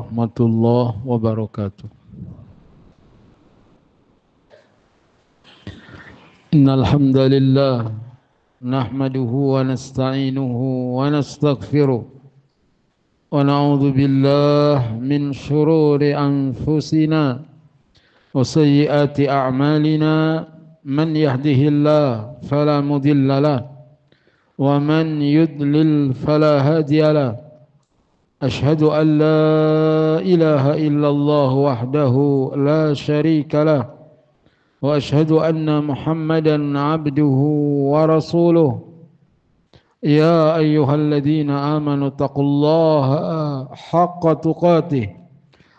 warahmatullahi wabarakatuh. Innal hamdalillah nahmaduhu wa nasta'inuhu wa nastaghfiruh wa na'udzu billahi min shururi anfusina wa sayyiati a'malina man yahdihillahu fala mudilla lahu wa man yudlil fala hadiya lahu. Ashhadu an la ilaha illallah wahdahu la syarika lah wa ashhadu anna Muhammadan abduhu wa rasuluh. Ya ayyuhalladzina amanu taqullaha haqqa tuqatih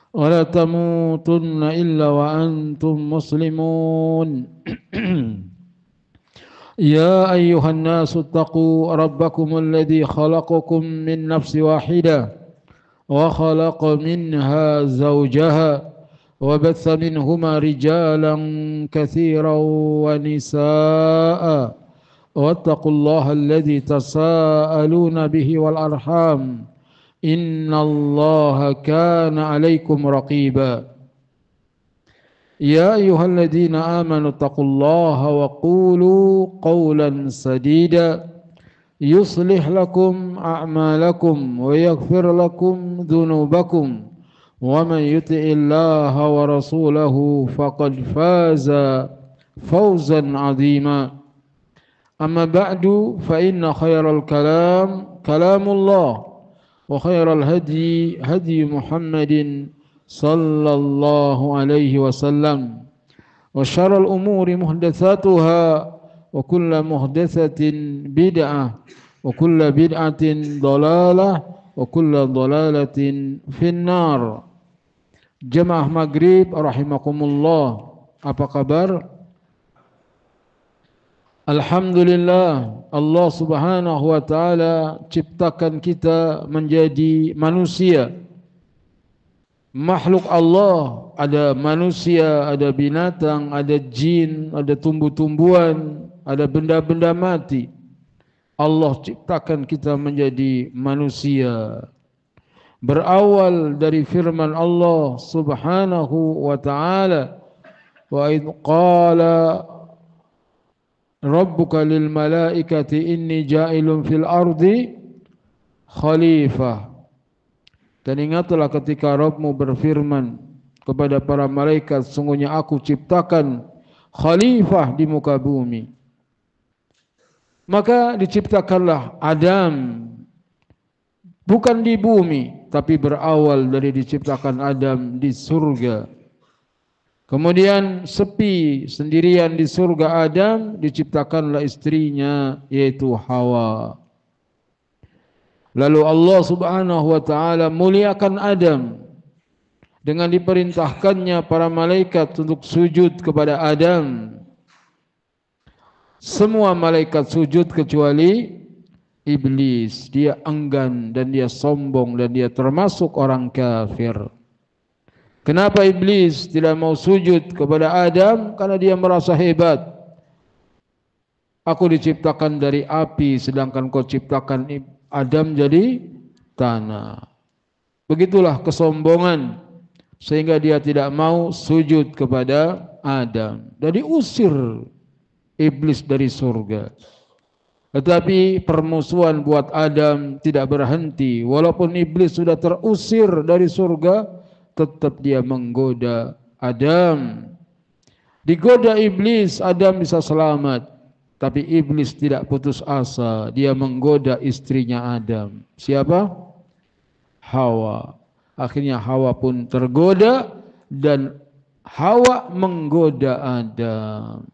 wa la tamutunna illa wa antum muslimun. Ya ayyuhan nasu taqu rabbakum alladzi khalaqakum min nafsin wahidah وخلق منها زوجها وبث منهما رجالا كثيرا ونساء واتقوا الله الذي تساءلون به والأرحام إن الله كان عليكم رقيبا يا أيها الذين آمنوا اتقوا الله وقولوا قولا سديدا يصلح لكم أعمالكم ويغفر لكم ذنوبكم ومن يطع الله ورسوله فقد فاز فوزا عظيما أما بعد فإن خير الكلام كلام الله وخير الهدي هدي محمد صلى الله عليه وسلم وشر الأمور محدثاتها وكل محدثة بدعة وكل بدعة ضلالة وكل ضلالة في النار. Jemaah Maghrib rahimakumullah, apa kabar? Alhamdulillah, Allah Subhanahu wa taala ciptakan kita menjadi manusia. Makhluk Allah, ada manusia, ada binatang, ada jin, ada tumbuh-tumbuhan, ada benda-benda mati. Allah ciptakan kita menjadi manusia. Berawal dari firman Allah Subhanahu wa ta'ala, wa idh qala rabbuka lil malaikati inni ja'ilun fil ardi khalifah. Dan ingatlah ketika Rabbmu berfirman kepada para malaikat, sungguhnya aku ciptakan khalifah di muka bumi. Maka diciptakanlah Adam, bukan di bumi, tapi berawal dari diciptakan Adam di surga. Kemudian sepi sendirian di surga Adam, diciptakanlah istrinya yaitu Hawa. Lalu Allah Subhanahu wa taala muliakan Adam dengan diperintahkannya para malaikat untuk sujud kepada Adam. Semua malaikat sujud kecuali iblis. Dia enggan dan dia sombong dan dia termasuk orang kafir. Kenapa iblis tidak mau sujud kepada Adam? Karena dia merasa hebat. Aku diciptakan dari api sedangkan kau ciptakan Adam jadi tanah. Begitulah kesombongan sehingga dia tidak mau sujud kepada Adam. Dan diusir iblis dari surga. Tetapi permusuhan buat Adam tidak berhenti. Walaupun iblis sudah terusir dari surga, tetap dia menggoda Adam. Digoda iblis, Adam bisa selamat. Tapi iblis tidak putus asa. Dia menggoda istrinya Adam. Siapa? Hawa. Akhirnya Hawa pun tergoda dan Hawa menggoda Adam.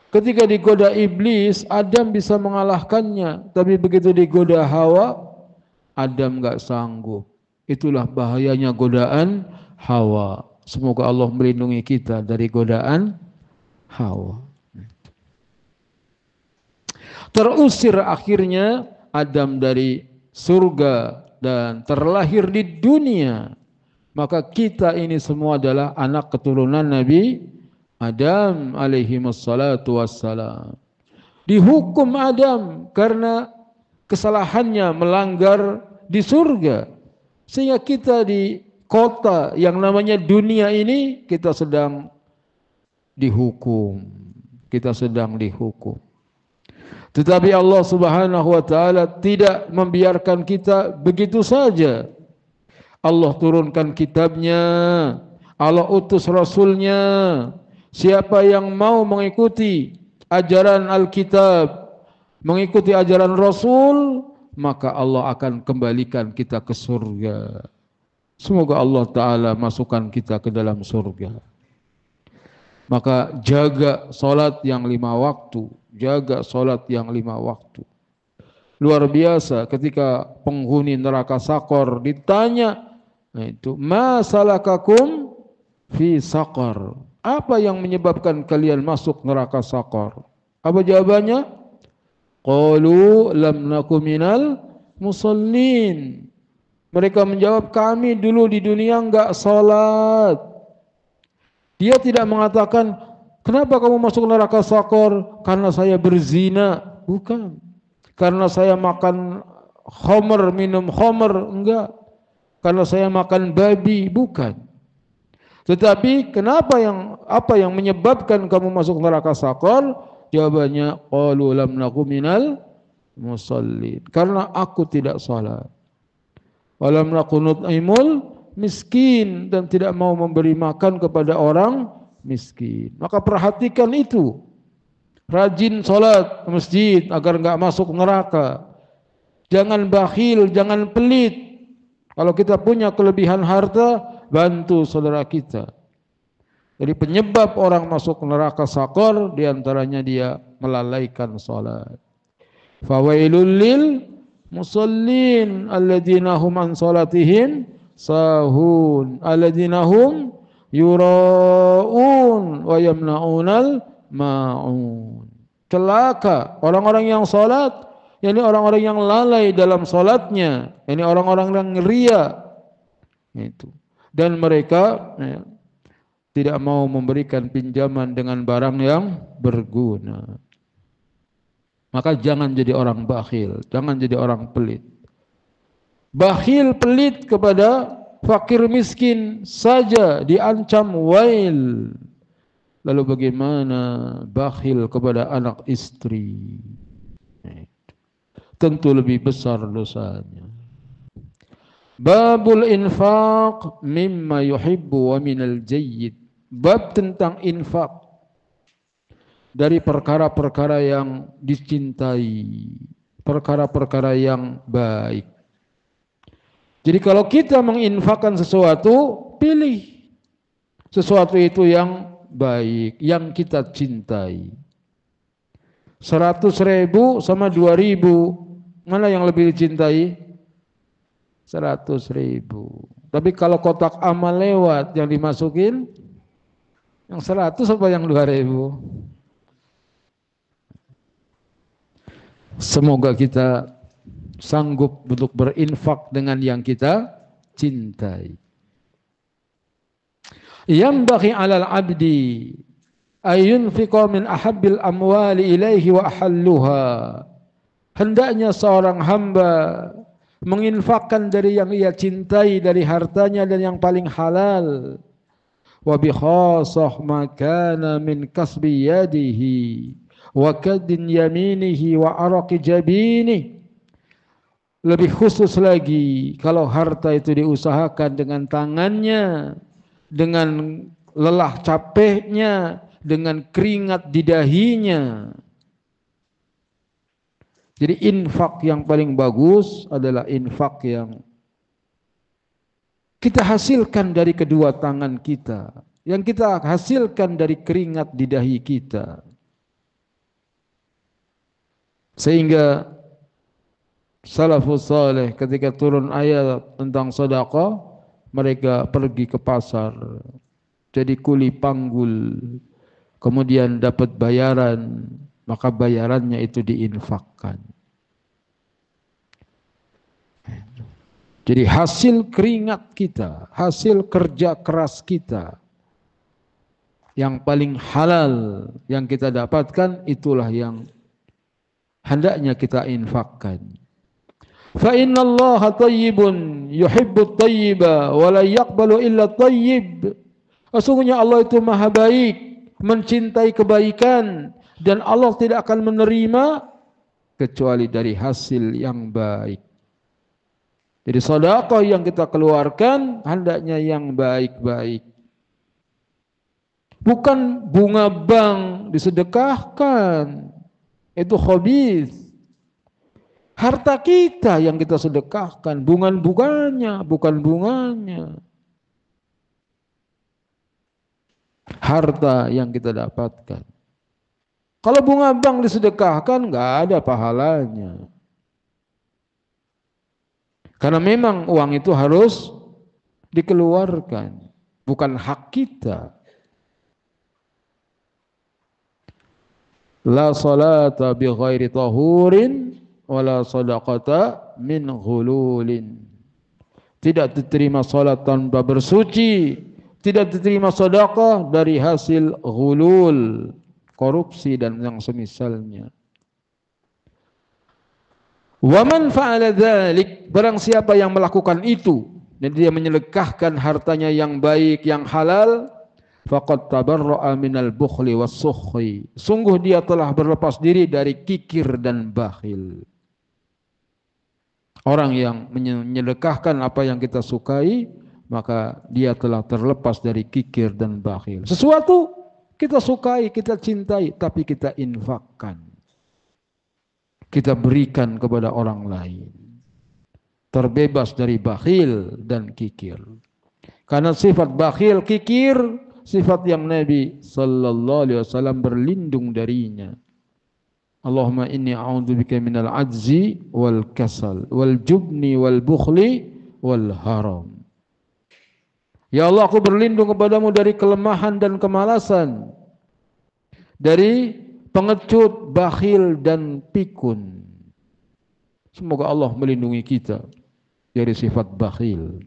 Ketika digoda iblis, Adam bisa mengalahkannya. Tapi begitu digoda Hawa, Adam enggak sanggup. Itulah bahayanya godaan Hawa. Semoga Allah melindungi kita dari godaan Hawa. Terusir akhirnya Adam dari surga dan terlahir di dunia. Maka kita ini semua adalah anak keturunan Nabi Adam alaihi wassalatu wassalam. Dihukum Adam karena kesalahannya melanggar di surga. Sehingga kita di kota yang namanya dunia ini kita sedang dihukum. Kita sedang dihukum. Tetapi Allah Subhanahu wa taala tidak membiarkan kita begitu saja. Allah turunkan kitabnya, Allah utus rasulnya. Siapa yang mau mengikuti ajaran Alkitab, mengikuti ajaran Rasul, maka Allah akan kembalikan kita ke surga. Semoga Allah Ta'ala masukkan kita ke dalam surga. Maka jaga solat yang 5 waktu. Jaga solat yang 5 waktu. Luar biasa ketika penghuni neraka Sakor ditanya, itu ma salakakum fi Sakor. Apa yang menyebabkan kalian masuk neraka Sakor? Apa jawabannya? Qalu lam naku minal musallin. Mereka menjawab, kami dulu di dunia enggak salat. Dia tidak mengatakan, kenapa kamu masuk neraka Sakor? Karena saya berzina. Bukan. Karena saya makan khamr, minum khamr. Enggak. Karena saya makan babi. Bukan. Tetapi apa yang menyebabkan kamu masuk neraka Sakor? Jawabannya, qalu lam naku minal musallin. Karena aku tidak salat. Walam naku nut'imul miskin, dan tidak mau memberi makan kepada orang miskin. Maka perhatikan itu. Rajin sholat masjid agar enggak masuk neraka. Jangan bakhil, jangan pelit. Kalau kita punya kelebihan harta, bantu saudara kita. Jadi penyebab orang masuk neraka Sakor diantaranya dia melalaikan sholat. Fawailul lil musallin alladzina hum an sholatihim sahun alladzina hum yura'un wa yamna'unal ma'un. Celaka orang-orang yang salat, yakni orang-orang yang lalai dalam salatnya, yakni orang-orang yang ria. Itu. Dan mereka tidak mau memberikan pinjaman dengan barang yang berguna. Maka jangan jadi orang bakhil, jangan jadi orang pelit. Bakhil pelit kepada fakir miskin saja diancam wail. Lalu bagaimana bakhil kepada anak istri? Tentu lebih besar dosanya. Babul infaq mimma yuhibbu wa minal jayyid. Bab tentang infak dari perkara-perkara yang dicintai, perkara-perkara yang baik. Jadi kalau kita menginfakkan sesuatu, pilih sesuatu itu yang baik, yang kita cintai. 100.000 sama 2.000, mana yang lebih dicintai? 100.000. Tapi kalau kotak amal lewat yang dimasukin, yang 100 apa yang 2.000? Semoga kita sanggup untuk berinfak dengan yang kita cintai. Yambaghi 'alal 'abdi ayunfiqa min ahabbil amwali ilaihi wa ahalluha. Hendaknya seorang hamba menginfakkan dari yang ia cintai dari hartanya dan yang paling halal. Wa bi khassah ma kana min kasbi yadihi wa kadin yaminihi wa araqi jabinihi. Lebih khusus lagi kalau harta itu diusahakan dengan tangannya, dengan lelah capeknya, dengan keringat di dahinya. Jadi infak yang paling bagus adalah infak yang kita hasilkan dari kedua tangan kita, yang kita hasilkan dari keringat di dahi kita. Sehingga salafus saleh ketika turun ayat tentang sedekah, mereka pergi ke pasar jadi kuli panggul, kemudian dapat bayaran, maka bayarannya itu diinfakkan. Jadi hasil keringat kita, hasil kerja keras kita yang paling halal yang kita dapatkan, itulah yang hendaknya kita infakkan. Fa innallaha thayyibun yuhibbut thayyiba wa la yaqbalu illa thayyib. Sesungguhnya Allah itu maha baik, mencintai kebaikan, dan Allah tidak akan menerima kecuali dari hasil yang baik. Jadi sedekah yang kita keluarkan hendaknya yang baik-baik. Bukan bunga bank disedekahkan. Itu khabith. Harta kita yang kita sedekahkan, bunga-bunganya, bukan bunganya. Harta yang kita dapatkan. Kalau bunga bank disedekahkan, nggak ada pahalanya. Karena memang uang itu harus dikeluarkan, bukan hak kita. La salata bi ghairi tahurin wala sadaqata min ghululin. Tidak diterima salat tanpa bersuci, tidak diterima sedekah dari hasil ghulul, korupsi dan yang semisalnya. Wa man fa'ala dzalik, barang siapa yang melakukan itu dan dia menyedekahkan hartanya yang baik, yang halal, faqad tabarra'a minal bukhli was-sukhri, sungguh dia telah berlepas diri dari kikir dan bakhil. Orang yang menyedekahkan apa yang kita sukai, maka dia telah terlepas dari kikir dan bakhil. Sesuatu kita sukai, kita cintai, tapi kita infakkan, kita berikan kepada orang lain, terbebas dari bakhil dan kikir. Karena sifat bakhil, kikir, sifat yang Nabi sallallahu alaihi wasallam berlindung darinya. Allahumma inni a'udzubika minal ajzi wal kasal wal jubni wal bukhli wal haram. Ya Allah, aku berlindung kepadamu dari kelemahan dan kemalasan, dari pengecut, bakhil dan pikun. Semoga Allah melindungi kita dari sifat bakhil.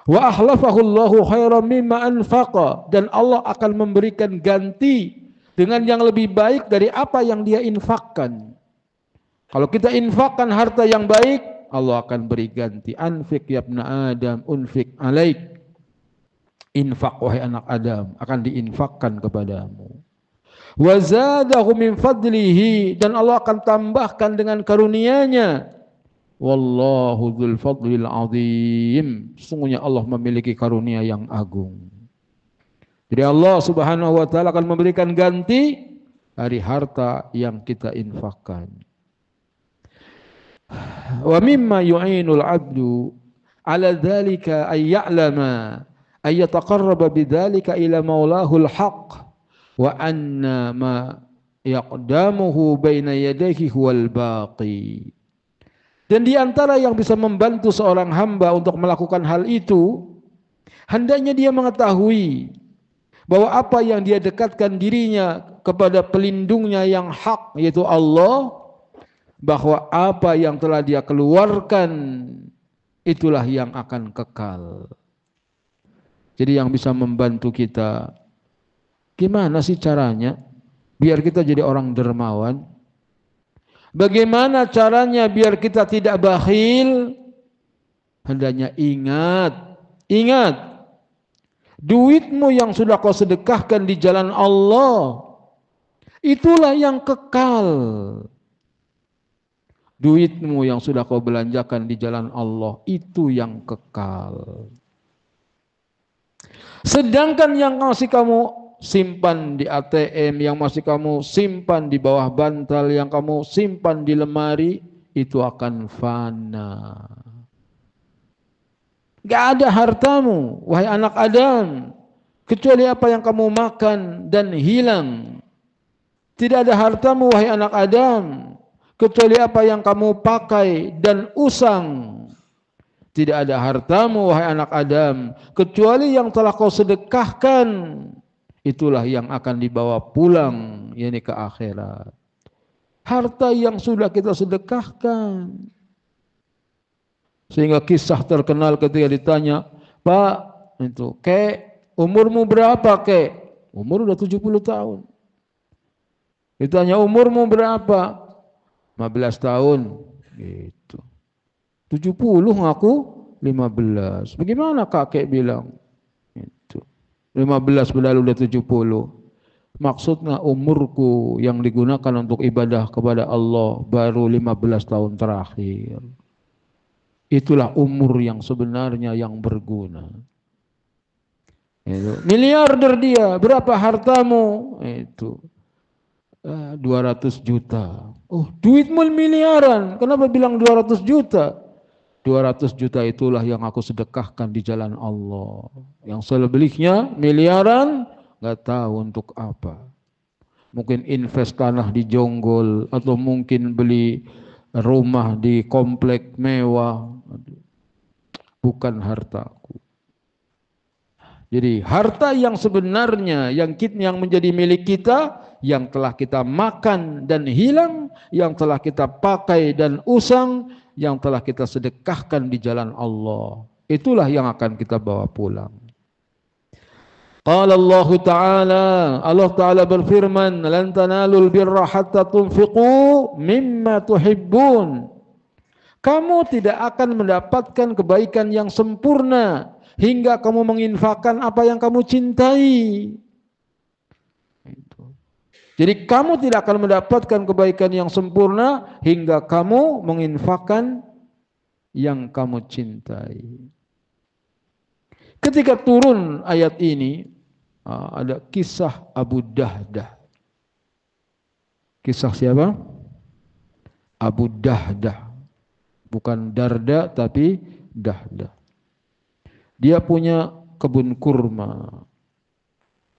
Wa ahlafahu Allahu khairan mimma anfaqa, dan Allah akan memberikan ganti dengan yang lebih baik dari apa yang dia infakkan. Kalau kita infakkan harta yang baik, Allah akan beri ganti. Anfik ya ibna Adam, unfik alaik. Infak wahai anak Adam, akan diinfakkan kepadamu. Wa zadahu min fadlihi, dan Allah akan tambahkan dengan karunia-Nya. Wallahu dzul fadlil azim, sungguhnya Allah memiliki karunia yang agung. Jadi Allah Subhanahu wa taala akan memberikan ganti dari harta yang kita infakkan. Wa mimma yu'inul 'abdu 'ala dzalika ay ya'lama ay yataqarraba bidzalika ila maulahul haqq wa anna ma yaqdamuhu baina yadayhi huwal baqi. Dan di antara yang bisa membantu seorang hamba untuk melakukan hal itu, hendaknya dia mengetahui bahwa apa yang dia dekatkan dirinya kepada pelindungnya yang hak, yaitu Allah, bahwa apa yang telah dia keluarkan itulah yang akan kekal. Jadi yang bisa membantu kita, gimana sih caranya biar kita jadi orang dermawan? Bagaimana caranya biar kita tidak bakhil? Hendaknya ingat, duitmu yang sudah kau sedekahkan di jalan Allah, itulah yang kekal. Duitmu yang sudah kau belanjakan di jalan Allah, itu yang kekal. Sedangkan yang masih kamu simpan di ATM, yang masih kamu simpan di bawah bantal, yang kamu simpan di lemari, itu akan fana. Gak ada hartamu, wahai anak Adam, kecuali apa yang kamu makan dan hilang. Tidak ada hartamu, wahai anak Adam, kecuali apa yang kamu pakai dan usang. Tidak ada hartamu, wahai anak Adam, kecuali yang telah kau sedekahkan. Itulah yang akan dibawa pulang, yakni ke akhirat. Harta yang sudah kita sedekahkan. Sehingga kisah terkenal ketika ditanya, Pak, itu, kek, umurmu berapa kek? Umur udah 70 tahun. Ditanya umurmu berapa? 15 tahun. Gitu. 70 ngaku 15. Bagaimana kakek bilang? Itu. 15 berlalu udah 70. Maksudnya umurku yang digunakan untuk ibadah kepada Allah baru 15 tahun terakhir. Itulah umur yang sebenarnya yang berguna. Itu. Miliarder dia, berapa hartamu? Itu 200 juta. Oh, duitmu miliaran. Kenapa bilang 200 juta? 200 juta itulah yang aku sedekahkan di jalan Allah. Yang selebihnya miliaran nggak tahu untuk apa. Mungkin invest tanah di Jonggol atau mungkin beli rumah di komplek mewah. Bukan hartaku. Jadi harta yang sebenarnya yang menjadi milik kita, yang telah kita makan dan hilang, yang telah kita pakai dan usang, yang telah kita sedekahkan di jalan Allah. Itulah yang akan kita bawa pulang. Qala Allah Ta'ala, Allah Ta'ala berfirman, "Lan tanalul birra hatta tunfiqu mimma tuhibbun." Kamu tidak akan mendapatkan kebaikan yang sempurna hingga kamu menginfakkan apa yang kamu cintai. Jadi kamu tidak akan mendapatkan kebaikan yang sempurna hingga kamu menginfakkan yang kamu cintai. Ketika turun ayat ini, ada kisah Abu Dahdah. Kisah siapa? Abu Dahdah. Bukan Darda tapi Dahdah. Dia punya kebun kurma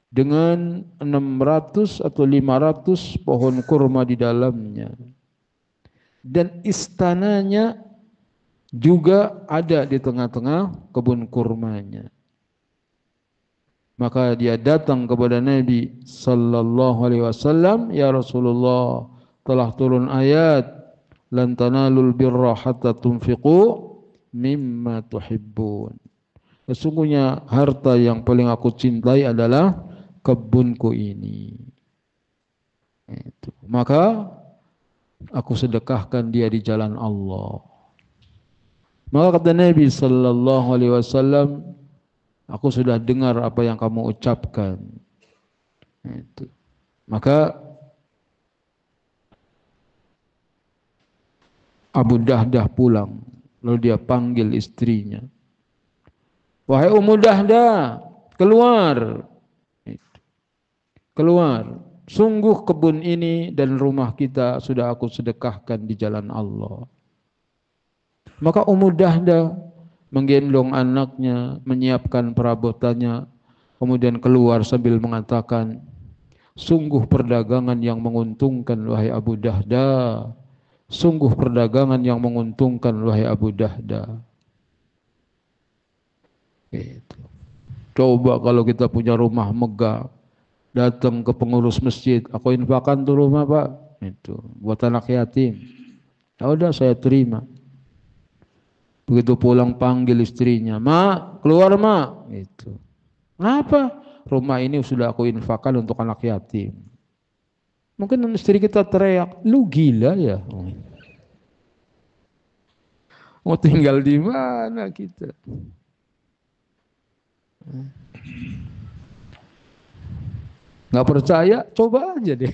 dengan 600 atau 500 pohon kurma di dalamnya. Dan istananya juga ada di tengah-tengah kebun kurmanya. Maka dia datang kepada Nabi sallallahu alaihi wasallam, "Ya Rasulullah, telah turun ayat, lan tanalul birra hatta tunfiqu mimma tuhibbun." Sesungguhnya harta yang paling aku cintai adalah kebunku ini. Itu. Maka aku sedekahkan dia di jalan Allah. Maka kata Nabi sallallahu alaihi wasallam, "Aku sudah dengar apa yang kamu ucapkan." Itu. Maka Abu Dahdah pulang, lalu dia panggil istrinya. "Wahai Ummu Dahdah, keluar. Keluar. Sungguh kebun ini dan rumah kita sudah aku sedekahkan di jalan Allah." Maka Ummu Dahdah menggendong anaknya, menyiapkan perabotannya, kemudian keluar sambil mengatakan, "Sungguh perdagangan yang menguntungkan wahai Abu Dahdah. Sungguh perdagangan yang menguntungkan wahai Abu Dahdah." Gitu. Coba kalau kita punya rumah megah, datang ke pengurus masjid, "Aku infakkan tuh rumah Pak, itu buat anak yatim." Ya udah, saya terima. Begitu pulang panggil istrinya, "Mak, keluar Mak." Itu. "Kenapa?" "Rumah ini sudah aku infakkan untuk anak yatim." Mungkin istri kita teriak, "Lu gila ya? Mau tinggal di mana kita?" Nggak percaya, coba aja deh.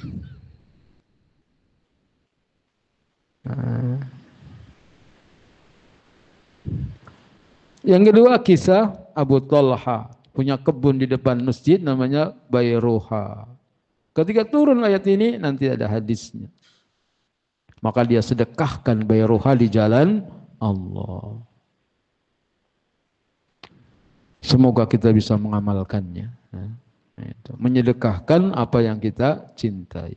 Yang kedua, kisah Abu Talha, punya kebun di depan masjid namanya Bayruha. Ketika turun ayat ini nanti ada hadisnya. Maka dia sedekahkan Bayruha di jalan Allah. Semoga kita bisa mengamalkannya. Menyedekahkan apa yang kita cintai.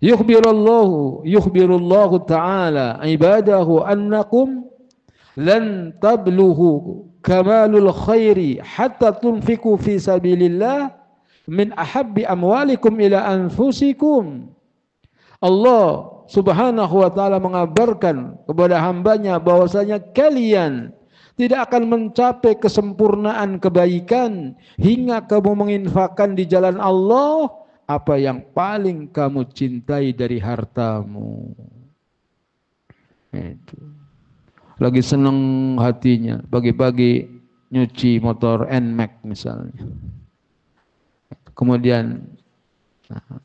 Yukhbirullahu ta'ala ibadahu annakum lan tablughu kamalul khairi hatta tunfiqu fi sabilillah min ahabbi amwalikum ila anfusikum. Allah Subhanahu wa ta'ala mengabarkan kepada hambanya bahwasanya kalian tidak akan mencapai kesempurnaan kebaikan hingga kamu menginfakkan di jalan Allah apa yang paling kamu cintai dari hartamu. Itu. Lagi senang hatinya, pagi-pagi nyuci motor NMAX misalnya. Kemudian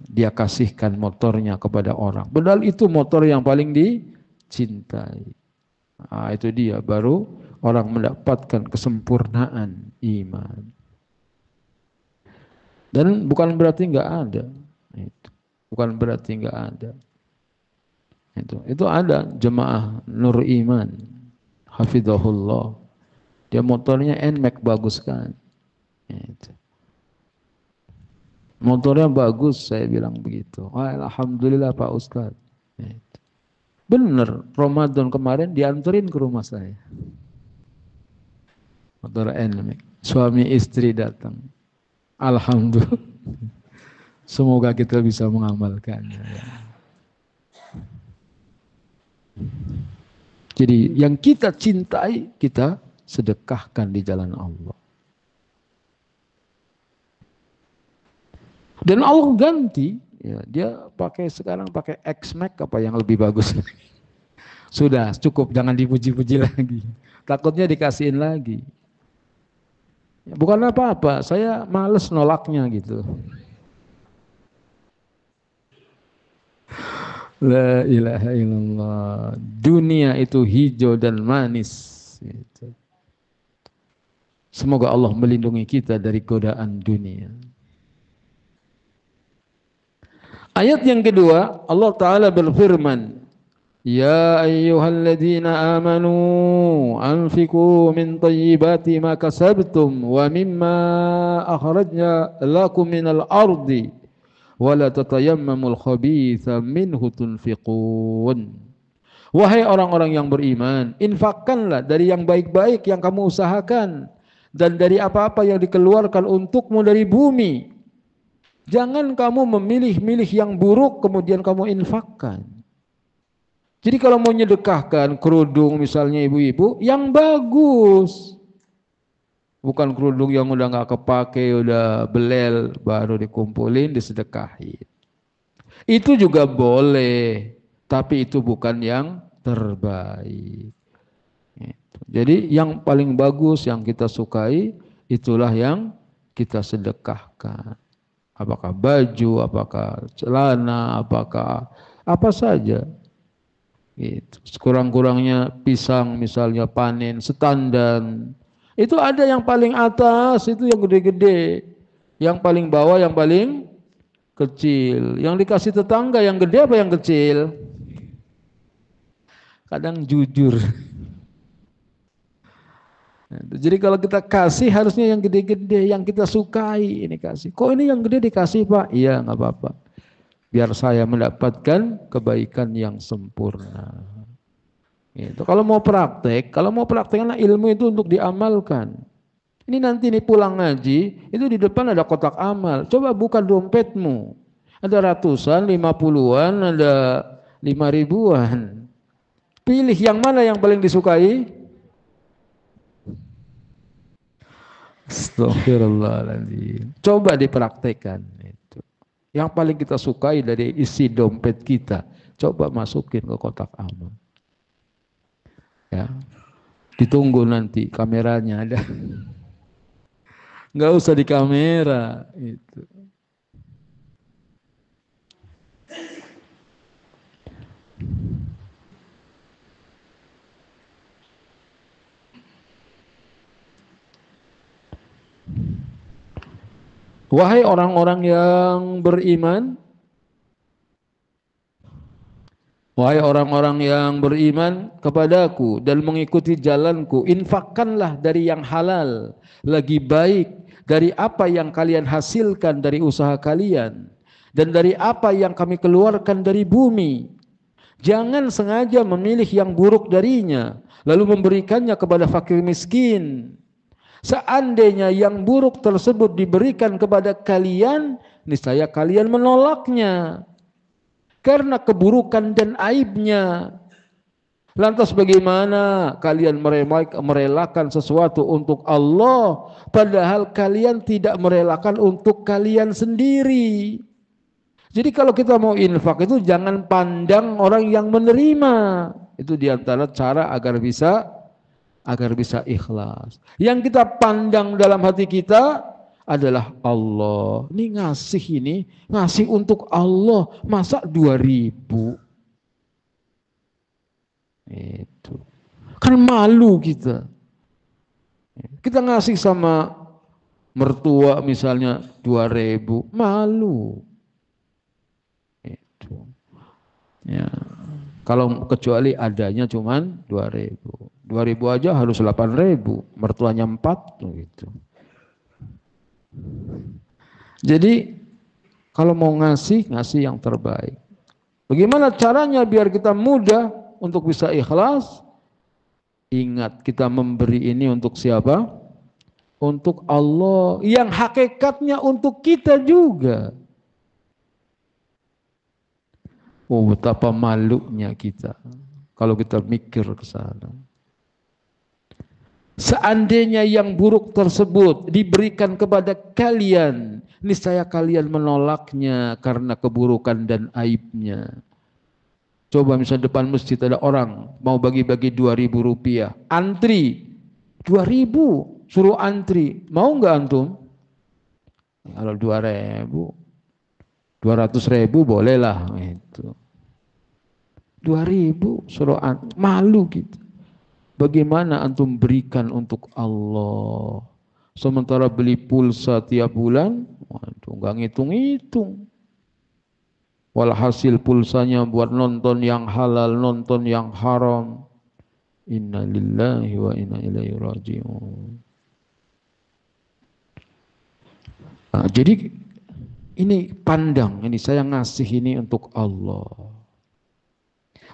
dia kasihkan motornya kepada orang. Padahal itu motor yang paling dicintai. Nah, itu dia baru orang mendapatkan kesempurnaan iman. Dan bukan berarti nggak ada. Itu. Bukan berarti nggak ada. Itu ada jemaah Nur Iman, hafizahullah. Dia motornya NMAX bagus kan. Itu. Motornya bagus, saya bilang begitu. Alhamdulillah Pak Ustadz. Bener, Ramadan kemarin dianterin ke rumah saya. Motor NMAX. Suami istri datang. Alhamdulillah. Semoga kita bisa mengamalkannya. Jadi yang kita cintai, kita sedekahkan di jalan Allah. Dan Allah ganti, ya, dia sekarang pakai X-Max apa yang lebih bagus. Sudah cukup, jangan dipuji-puji lagi. Takutnya dikasihin lagi. Ya, bukan apa-apa, saya males nolaknya gitu. La ilaha illallah. Dunia itu hijau dan manis. Gitu. Semoga Allah melindungi kita dari godaan dunia. Ayat yang kedua, Allah Ta'ala berfirman, Ya ayyuhalladzina amanu anfiqu min tayyibati ma kasabtum wa mimma akhrajna lakum minal ardi wa la tatayammamul khabitha minhu tunfiqun. Wahai orang-orang yang beriman, infakkanlah dari yang baik-baik yang kamu usahakan dan dari apa-apa yang dikeluarkan untukmu dari bumi. Jangan kamu memilih-milih yang buruk kemudian kamu infakkan. Jadi kalau mau nyedekahkan kerudung misalnya ibu-ibu, yang bagus. Bukan kerudung yang udah nggak kepake, udah belel, baru dikumpulin, disedekahin. Itu juga boleh, tapi itu bukan yang terbaik. Jadi yang paling bagus, yang kita sukai, itulah yang kita sedekahkan. Apakah baju, apakah celana, apakah apa saja. Gitu. Sekurang-kurangnya pisang misalnya panen setandan. Itu ada yang paling atas, itu yang gede-gede. Yang paling bawah, yang paling kecil. Yang dikasih tetangga yang gede apa yang kecil? Kadang jujur. Jadi kalau kita kasih harusnya yang gede-gede, yang kita sukai ini kasih. Kok ini yang gede dikasih Pak? Iya nggak apa-apa. Biar saya mendapatkan kebaikan yang sempurna. Gitu. Kalau mau prakteknya ilmu itu untuk diamalkan. Ini nanti nih pulang ngaji, itu di depan ada kotak amal. Coba buka dompetmu. Ada ratusan, 50-an, ada 5.000-an. Pilih yang mana yang paling disukai. Astaghfirullahaladzim. Coba dipraktekkan itu. Yang paling kita sukai dari isi dompet kita, coba masukin ke kotak amal. Ya, ditunggu nanti kameranya ada. Nggak usah di kamera itu. Wahai orang-orang yang beriman, wahai orang-orang yang beriman kepadaku dan mengikuti jalanku, infakkanlah dari yang halal, lagi baik dari apa yang kalian hasilkan dari usaha kalian dan dari apa yang kami keluarkan dari bumi. Jangan sengaja memilih yang buruk darinya, lalu memberikannya kepada fakir miskin. Seandainya yang buruk tersebut diberikan kepada kalian, niscaya kalian menolaknya karena keburukan dan aibnya. Lantas bagaimana kalian merelakan sesuatu untuk Allah, padahal kalian tidak merelakan untuk kalian sendiri? Jadi kalau kita mau infak itu jangan pandang orang yang menerima. Itu diantara cara agar bisa ikhlas. Yang kita pandang dalam hati kita adalah Allah. Ini ngasih untuk Allah. Masa 2.000? Itu. Kan malu kita. Kita ngasih sama mertua misalnya 2.000, malu. Itu. Ya. Kalau kecuali adanya cuman 2.000. 2.000 aja harus 8.000, mertuanya 4 gitu. Jadi kalau mau ngasih yang terbaik. Bagaimana caranya biar kita mudah untuk bisa ikhlas? Ingat, kita memberi ini untuk siapa? Untuk Allah, yang hakikatnya untuk kita juga. Oh, betapa malunya kita kalau kita mikir ke sana. Seandainya yang buruk tersebut diberikan kepada kalian, niscaya kalian menolaknya karena keburukan dan aibnya. Coba misalnya depan masjid ada orang mau bagi-bagi 2.000 rupiah, antri 2.000, suruh antri, mau nggak antum? Kalau 2.000, 200.000 bolehlah itu. 2.000 suruh malu gitu. Bagaimana antum berikan untuk Allah? Sementara beli pulsa tiap bulan, waduh, nggak ngitung-ngitung. Walhasil pulsanya buat nonton yang halal, nonton yang haram. Inna lillahi wa inna ilaihi raji'un. Nah, jadi ini pandang, ini saya ngasih ini untuk Allah.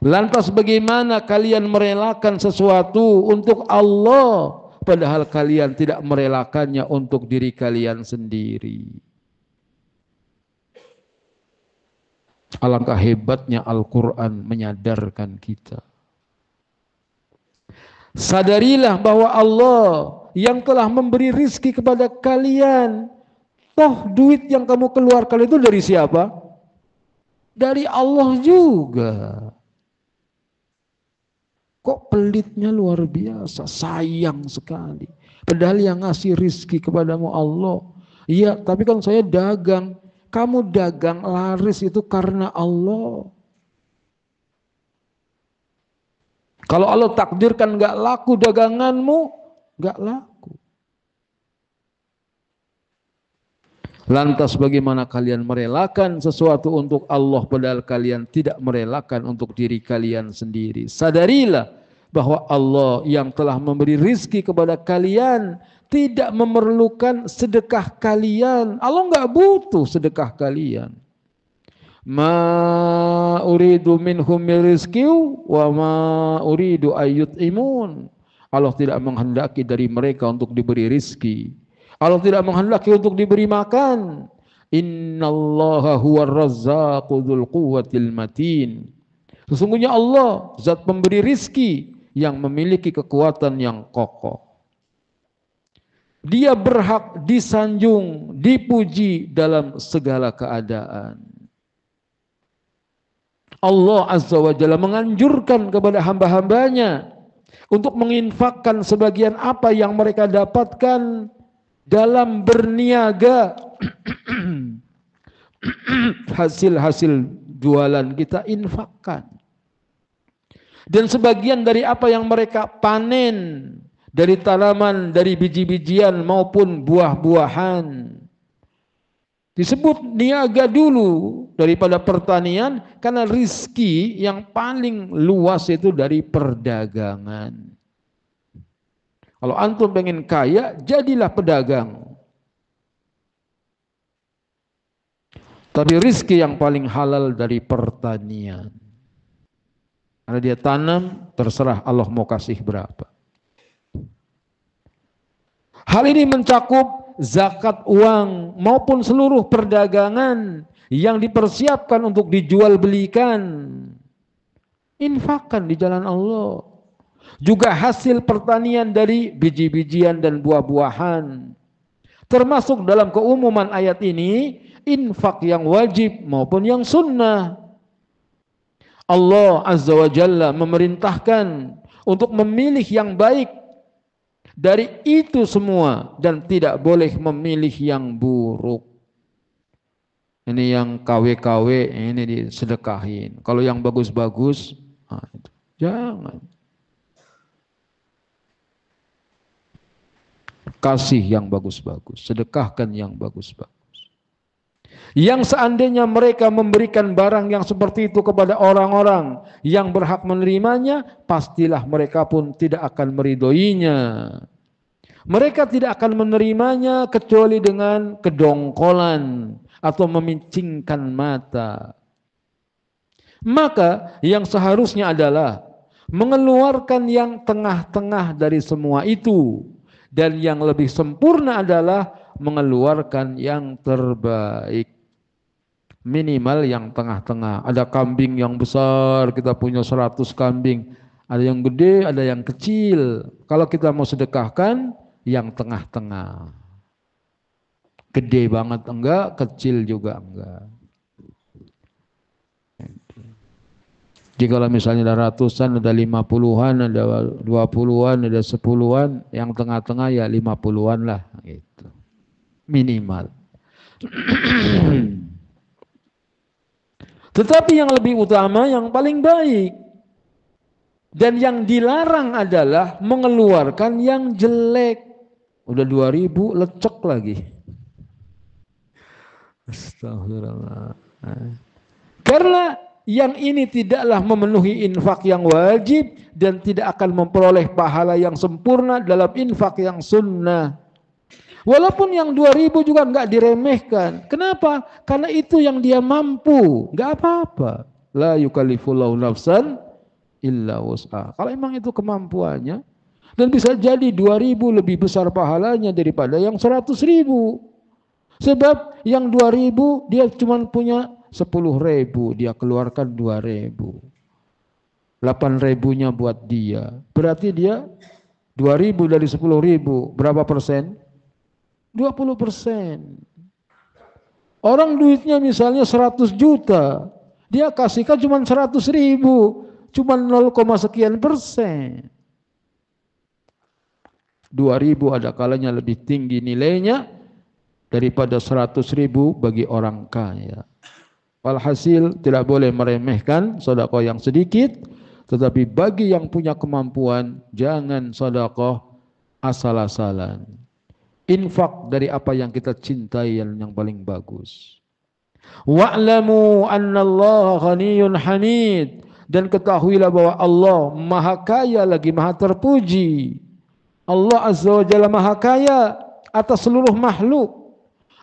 Lantas bagaimana kalian merelakan sesuatu untuk Allah, padahal kalian tidak merelakannya untuk diri kalian sendiri. Alangkah hebatnya Al-Quran menyadarkan kita. Sadarilah bahwa Allah yang telah memberi rizki kepada kalian. Toh duit yang kamu keluarkan itu dari siapa? Dari Allah juga. Kok pelitnya luar biasa, sayang sekali. Padahal yang ngasih rizki kepadamu Allah. Iya, tapi kan saya dagang. Kamu dagang laris itu karena Allah. Kalau Allah takdirkan gak laku daganganmu, gak laku. Lantas bagaimana kalian merelakan sesuatu untuk Allah padahal kalian tidak merelakan untuk diri kalian sendiri. Sadarilah bahwa Allah yang telah memberi rizki kepada kalian tidak memerlukan sedekah kalian. Allah nggak butuh sedekah kalian. Ma uridu minhum rizki wa ma uridu ayyut'imun. Allah tidak menghendaki dari mereka untuk diberi rizki. Allah tidak menghendaki untuk diberi makan. Innallaha huwar razzaqu dzul quwwatil matin. Sesungguhnya Allah zat pemberi rizki yang memiliki kekuatan yang kokoh. Dia berhak disanjung, dipuji dalam segala keadaan. Allah Azza wa Jalla menganjurkan kepada hamba-hambanya untuk menginfakkan sebagian apa yang mereka dapatkan dalam berniaga. Hasil-hasil jualan kita infakkan. Dan sebagian dari apa yang mereka panen dari tanaman, dari biji-bijian maupun buah-buahan. Disebut niaga dulu daripada pertanian karena rizki yang paling luas itu dari perdagangan. Kalau antum pengen kaya, jadilah pedagang. Tapi rizki yang paling halal dari pertanian. Karena dia tanam, terserah Allah mau kasih berapa. Hal ini mencakup zakat uang maupun seluruh perdagangan yang dipersiapkan untuk dijual belikan. Infakkan di jalan Allah. Juga hasil pertanian dari biji-bijian dan buah-buahan. Termasuk dalam keumuman ayat ini infak yang wajib maupun yang sunnah. Allah Azza wa Jalla memerintahkan untuk memilih yang baik dari itu semua dan tidak boleh memilih yang buruk. Ini yang KW-KW ini disedekahin. Kalau yang bagus-bagus, jangan. Kasih yang bagus-bagus, sedekahkan yang bagus-bagus. Yang seandainya mereka memberikan barang yang seperti itu kepada orang-orang yang berhak menerimanya, pastilah mereka pun tidak akan meridhoinya. Mereka tidak akan menerimanya kecuali dengan kedongkolan atau memincingkan mata. Maka yang seharusnya adalah mengeluarkan yang tengah-tengah dari semua itu. Dan yang lebih sempurna adalah mengeluarkan yang terbaik. Minimal yang tengah-tengah. Ada kambing yang besar, kita punya 100 kambing. Ada yang gede, ada yang kecil. Kalau kita mau sedekahkan, yang tengah-tengah. Gede banget enggak, kecil juga enggak. Jadi kalau misalnya ada ratusan, ada 50-an, ada 20-an, ada 10-an, yang tengah-tengah ya 50-an lah gitu. Minimal. Tetapi yang lebih utama, yang paling baik. Dan yang dilarang adalah mengeluarkan yang jelek. Udah 2000 lecek lagi. Astagfirullah. Karena yang ini tidaklah memenuhi infak yang wajib dan tidak akan memperoleh pahala yang sempurna dalam infak yang sunnah. Walaupun yang 2000 juga enggak diremehkan. Kenapa? Karena itu yang dia mampu. Enggak apa-apa. La yukallifullahu nafsan illa wus'aha. Kalau emang itu kemampuannya, dan bisa jadi 2000 lebih besar pahalanya daripada yang 100.000. Sebab yang 2000 dia cuma punya 10.000, dia keluarkan 2.000. 8.000-nya buat dia. Berarti dia 2.000 dari 10.000, berapa persen? 20%. Orang duitnya misalnya 100 juta, dia kasihkan cuma 100.000, cuma 0, sekian persen. 2.000 ada kalanya lebih tinggi nilainya daripada 100.000 bagi orang kaya. Walhasil tidak boleh meremehkan sedekah yang sedikit, tetapi bagi yang punya kemampuan jangan sedekah asal-asalan. Infak dari apa yang kita cintai yang paling bagus. Wa'lamu annallaha ghaniyyun hamid, dan ketahuilah bahwa Allah Maha Kaya lagi Maha terpuji. Allah Azza wa Jalla Maha Kaya atas seluruh makhluk.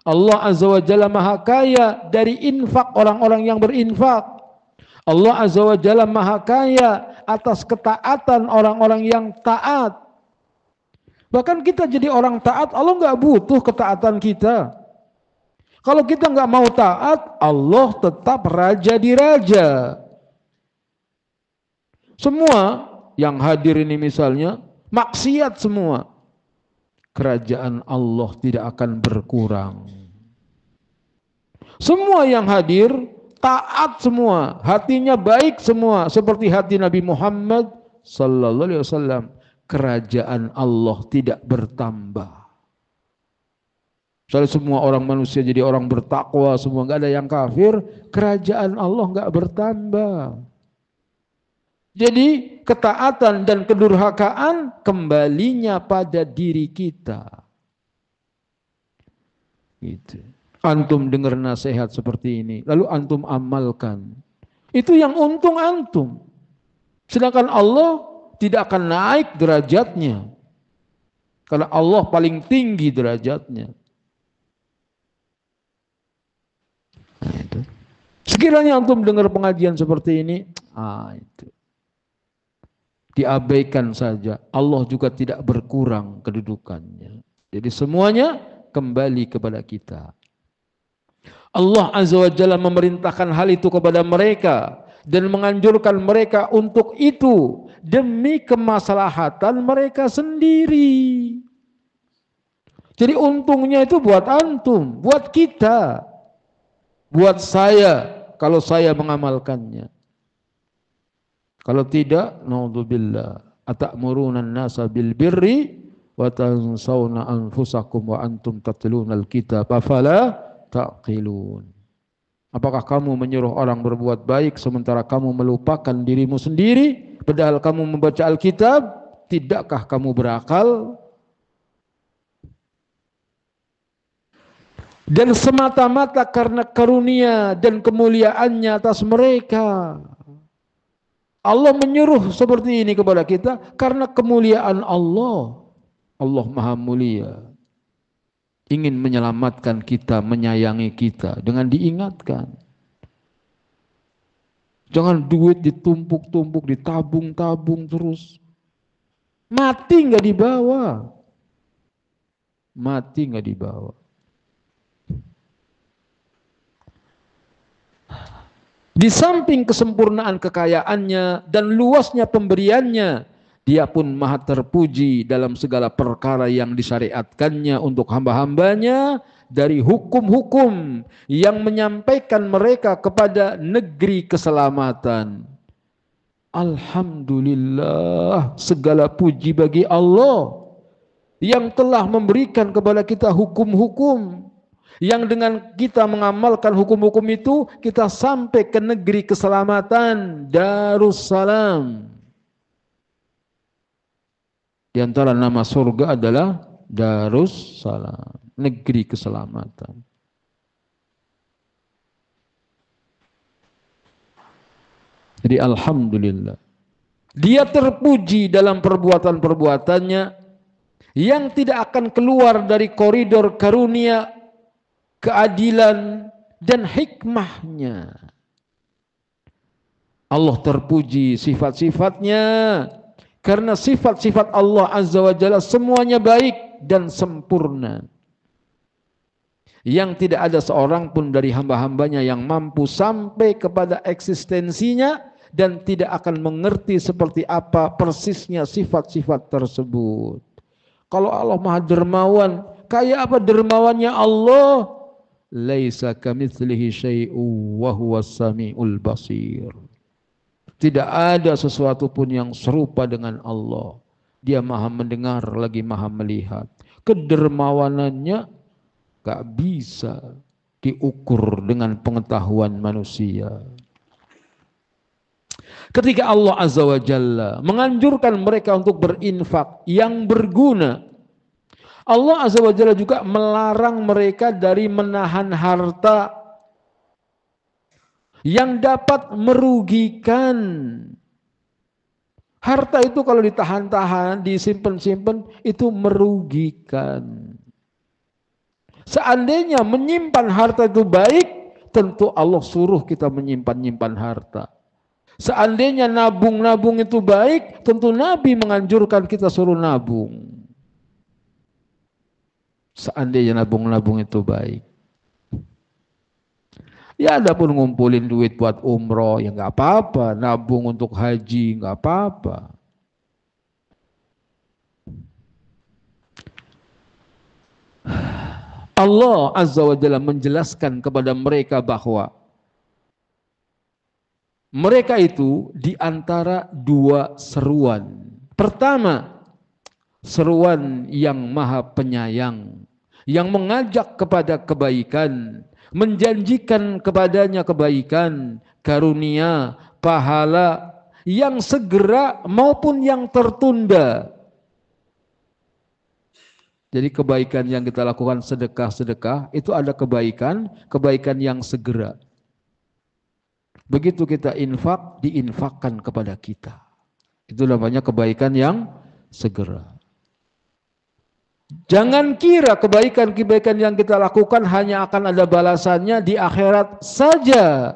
Allah Azza wa Jalla Maha Kaya dari infak orang-orang yang berinfak. Allah Azza wa Jalla Maha Kaya atas ketaatan orang-orang yang taat. Bahkan kita jadi orang taat, Allah nggak butuh ketaatan kita. Kalau kita nggak mau taat, Allah tetap raja di raja. Semua yang hadir ini misalnya maksiat semua, kerajaan Allah tidak akan berkurang. Semua yang hadir taat semua, hatinya baik semua, seperti hati Nabi Muhammad sallallahu alaihi wasallam. Kerajaan Allah tidak bertambah. Misalnya semua orang manusia jadi orang bertakwa, semua nggak ada yang kafir, kerajaan Allah nggak bertambah. Jadi ketaatan dan kedurhakaan kembalinya pada diri kita. Gitu. Antum dengar nasihat seperti ini, lalu antum amalkan. Itu yang untung antum. Sedangkan Allah tidak akan naik derajatnya. Karena Allah paling tinggi derajatnya. Nah, itu. Sekiranya antum dengar pengajian seperti ini, itu. Diabaikan saja, Allah juga tidak berkurang kedudukannya. Jadi semuanya kembali kepada kita. Allah Azza wa Jalla memerintahkan hal itu kepada mereka dan menganjurkan mereka untuk itu demi kemaslahatan mereka sendiri. Jadi untungnya itu buat antum, buat kita. buat saya kalau saya mengamalkannya. Kalau tidak, naudzubillah, atamuruna an-nasa bil birri wa tansawna anfusakum wa antum tatlunal kitab afala taqilun. Apakah kamu menyuruh orang berbuat baik sementara kamu melupakan dirimu sendiri padahal kamu membaca Alkitab? Tidakkah kamu berakal? Dan semata-mata karena karunia dan kemuliaannya atas mereka. Allah menyuruh seperti ini kepada kita karena kemuliaan Allah. Allah Maha Mulia. Ingin menyelamatkan kita, menyayangi kita dengan diingatkan. Jangan duit ditumpuk-tumpuk, ditabung-tabung terus. Mati nggak dibawa. Mati nggak dibawa. Di samping kesempurnaan kekayaannya dan luasnya pemberiannya, dia pun maha terpuji dalam segala perkara yang disyariatkannya untuk hamba-hambanya dari hukum-hukum yang menyampaikan mereka kepada negeri keselamatan. Alhamdulillah, segala puji bagi Allah yang telah memberikan kepada kita hukum-hukum yang dengan kita mengamalkan hukum-hukum itu kita sampai ke negeri keselamatan, Darussalam. Di antara nama surga adalah Darussalam, negeri keselamatan. Jadi alhamdulillah, dia terpuji dalam perbuatan-perbuatannya yang tidak akan keluar dari koridor karunia, keadilan dan hikmahnya. Allah terpuji sifat-sifatnya karena sifat-sifat Allah Azza wa Jalla semuanya baik dan sempurna. Yang tidak ada seorang pun dari hamba-hambanya yang mampu sampai kepada eksistensinya dan tidak akan mengerti seperti apa persisnya sifat-sifat tersebut. Kalau Allah Maha Dermawan, kayak apa dermawannya Allah? Laisa kamitslihi syai'un wa huwas samiul basir. Tidak ada sesuatu pun yang serupa dengan Allah. Dia maha mendengar lagi maha melihat. Kedermawanannya gak bisa diukur dengan pengetahuan manusia. Ketika Allah Azza wa Jalla menganjurkan mereka untuk berinfak yang berguna, Allah Azza wa Jalla juga melarang mereka dari menahan harta yang dapat merugikan. Harta itu kalau ditahan-tahan, disimpan-simpan, itu merugikan. Seandainya menyimpan harta itu baik, tentu Allah suruh kita menyimpan-nyimpan harta. Seandainya nabung-nabung itu baik, tentu Nabi menganjurkan kita suruh nabung. Seandainya nabung-nabung itu baik. Ya adapun ngumpulin duit buat umroh, ya nggak apa-apa. Nabung untuk haji, nggak apa-apa. Allah Azza wa Jalla menjelaskan kepada mereka bahwa mereka itu di antara dua seruan. Pertama, seruan yang maha penyayang, yang mengajak kepada kebaikan, menjanjikan kepadanya kebaikan, karunia, pahala yang segera maupun yang tertunda. Jadi kebaikan yang kita lakukan sedekah-sedekah itu ada kebaikan yang segera. Begitu kita infak, diinfakkan kepada kita. Itu namanya kebaikan yang segera. Jangan kira kebaikan-kebaikan yang kita lakukan hanya akan ada balasannya di akhirat saja.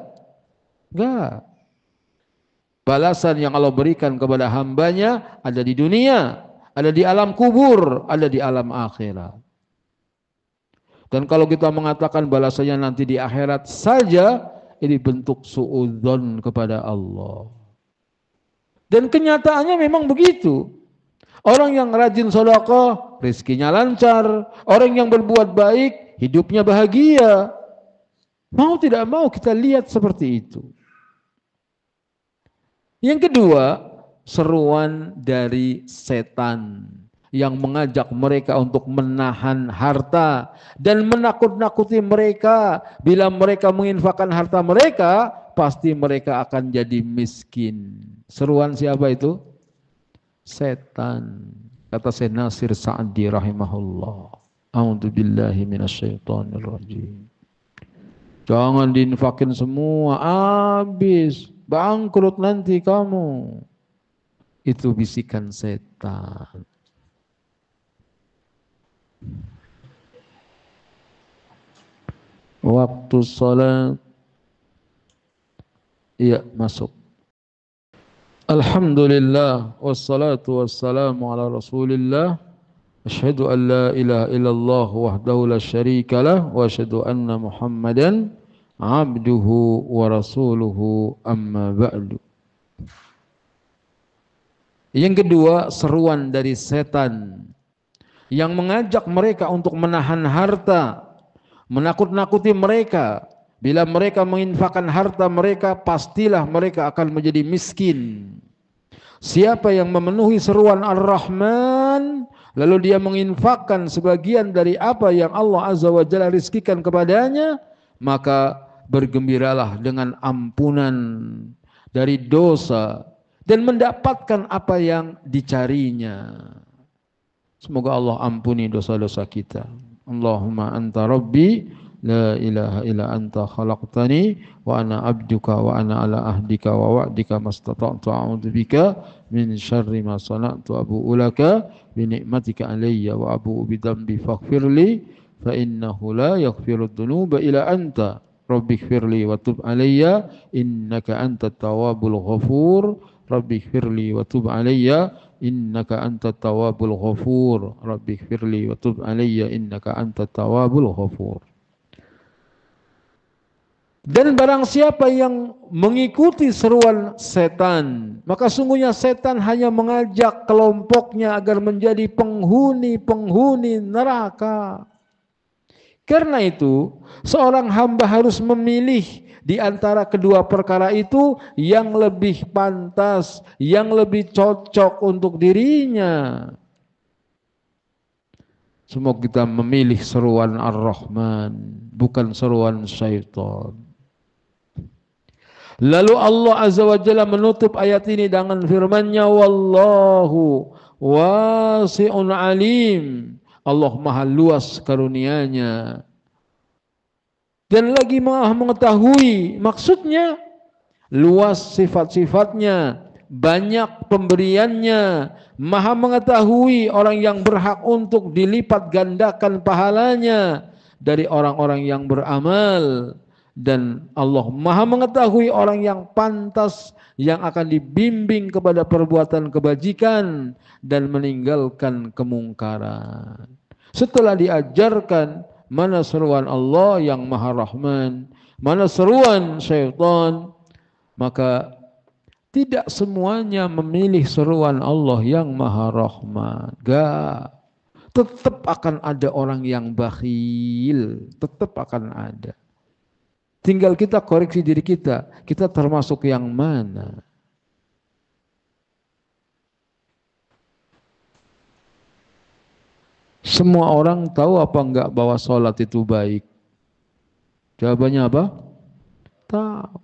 Enggak. Balasan yang Allah berikan kepada hambanya ada di dunia, ada di alam kubur, ada di alam akhirat. Dan kalau kita mengatakan balasannya nanti di akhirat saja, ini bentuk suudzon kepada Allah. Dan kenyataannya memang begitu. Orang yang rajin sedekah, rezekinya lancar. Orang yang berbuat baik, hidupnya bahagia. Mau tidak mau kita lihat seperti itu. Yang kedua, seruan dari setan yang mengajak mereka untuk menahan harta dan menakut-nakuti mereka. Bila mereka menginfakkan harta mereka, pasti mereka akan jadi miskin. Seruan siapa itu? Setan. Kata Syekh Nasir Sa'di rahimahullah. A'udzu billahi minasyaitonir rajim. Jangan diinfakin semua, habis, bangkrut nanti kamu. Itu bisikan setan. Waktu salat, iya masuk. Alhamdulillah, wassalatu wassalamu ala rasulillah. Asyhadu an la ilaha illallah wahdahu la syarika lah wa asyhadu anna Muhammadan abduhu wa rasuluhu amma ba'du. Yang kedua, seruan dari setan yang mengajak mereka untuk menahan harta, menakut-nakuti mereka. Bila mereka menginfakkan harta mereka, pastilah mereka akan menjadi miskin. Siapa yang memenuhi seruan Ar-Rahman, lalu dia menginfakkan sebagian dari apa yang Allah Azza wa Jalla rizkikan kepadanya, maka bergembiralah dengan ampunan dari dosa dan mendapatkan apa yang dicarinya. Semoga Allah ampuni dosa-dosa kita. Allahumma anta rabbi la ilaha illa anta khalaqtani wa ana abduka wa ana ala ahdika wa wa'dika mastata'tu a'udzu bika min syarri ma sana'tu abu'u laka bi ni'matika alayya wa abu'u bi dhanbi faghfirli fa innahu la yaghfiru dzunuba illa anta rabbighfirli wa tub alayya innaka antat tawwabul ghafur rabbighfirli wa tub alayya innaka antat tawwabul ghafur rabbighfirli wa tub alayya innaka antat tawwabul ghafur. Dan barang siapa yang mengikuti seruan setan, maka sungguhnya setan hanya mengajak kelompoknya agar menjadi penghuni-penghuni neraka. Karena itu, seorang hamba harus memilih di antara kedua perkara itu yang lebih pantas, yang lebih cocok untuk dirinya. Semoga kita memilih seruan Ar-Rahman, bukan seruan syaitan. Lalu Allah Azza wa Jalla menutup ayat ini dengan firman-Nya, wallahu wasi'un alim. Allah maha luas karunia-Nya dan lagi maha mengetahui. Maksudnya luas sifat-sifatnya, banyak pemberiannya, maha mengetahui orang yang berhak untuk dilipat gandakan pahalanya dari orang-orang yang beramal. Dan Allah maha mengetahui orang yang pantas, yang akan dibimbing kepada perbuatan kebajikan dan meninggalkan kemungkaran. Setelah diajarkan mana seruan Allah yang maha rahman, mana seruan syaitan, maka tidak semuanya memilih seruan Allah yang maha rahman. Gak. Tetap akan ada orang yang bakhil, tetap akan ada. Tinggal kita koreksi diri kita termasuk yang mana? Semua orang tahu apa enggak bahwa sholat itu baik? Jawabannya apa? Tahu.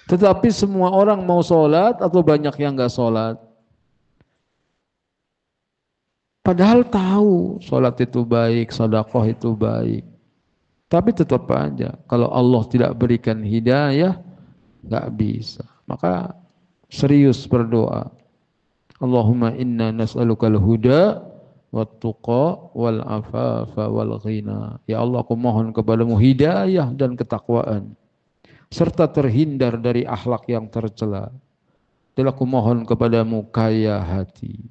Tetapi semua orang mau sholat atau banyak yang enggak sholat? Padahal tahu sholat itu baik, sedekah itu baik. Tapi tetap aja, kalau Allah tidak berikan hidayah, nggak bisa. Maka serius berdoa. Allahumma inna nas'alukal huda wat-tuqa wal afafa wal ghina. Ya Allah, aku mohon kepadamu hidayah dan ketakwaan, serta terhindar dari akhlak yang tercela. Dan aku mohon kepadamu kaya hati.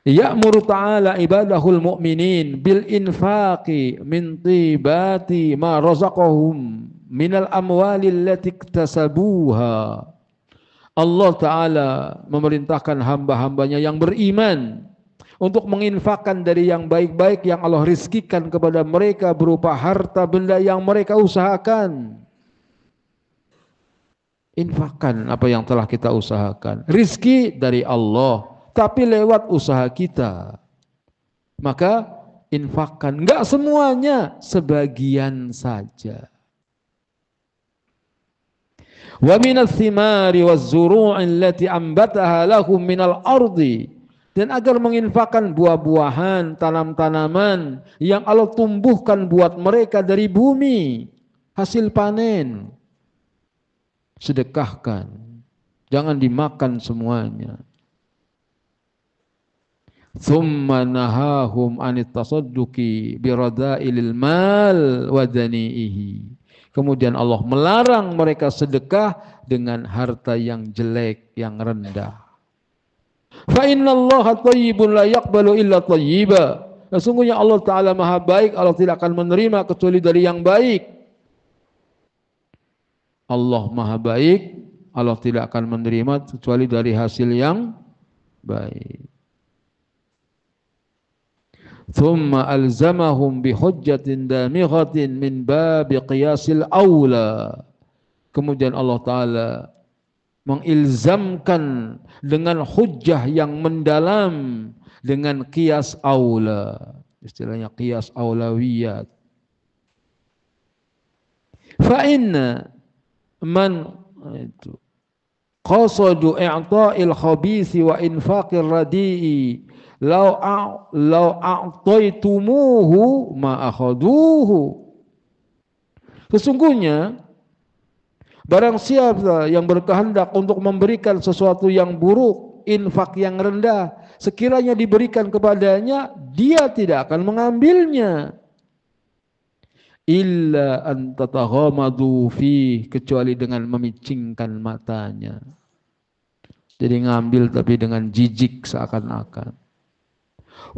Ya'muru ta'ala ibadahul mu'minin bil infaqi min tibati ma razaqahum minal amwali allati iktasabuha. Allah Ta'ala memerintahkan hamba-hambanya yang beriman untuk menginfakkan dari yang baik-baik yang Allah rizkikan kepada mereka berupa harta benda yang mereka usahakan. Infakkan apa yang telah kita usahakan. Rizki dari Allah, tapi lewat usaha kita. Maka infakkan, enggak semuanya, sebagian saja. Wa minats thimari waz-zuru'i allati ambataha lahum minal ardi, dan agar menginfakkan buah-buahan, tanam-tanaman yang Allah tumbuhkan buat mereka dari bumi, hasil panen. Sedekahkan, jangan dimakan semuanya. Thumma nahahum anit tasadduqi birada'ilil mal wa dani'ihi. Kemudian Allah melarang mereka sedekah dengan harta yang jelek, yang rendah. Fa innallaha thayyibun la yaqbalu illa thayyiba. Sesungguhnya Allah Ta'ala maha baik, Allah tidak akan menerima kecuali dari yang baik. Allah maha baik, Allah tidak akan menerima kecuali dari hasil yang baik. Thumma alzamahum bihujjatin damighatin min babi qiyasil awla. Kemudian Allah Ta'ala mengilzamkan dengan hujjah yang mendalam, dengan qiyas awla, istilahnya qiyas awlawiyat. Fa inna man itu qasadu i'ta'il khabisi wa infaqir radi'i law a'taitumuhu ma akhaduhu. Sesungguhnya barang siapa yang berkehendak untuk memberikan sesuatu yang buruk, infak yang rendah, sekiranya diberikan kepadanya, dia tidak akan mengambilnya. Illa an tataghamadu fi, kecuali dengan memicingkan matanya. Jadi ngambil tapi dengan jijik seakan-akan.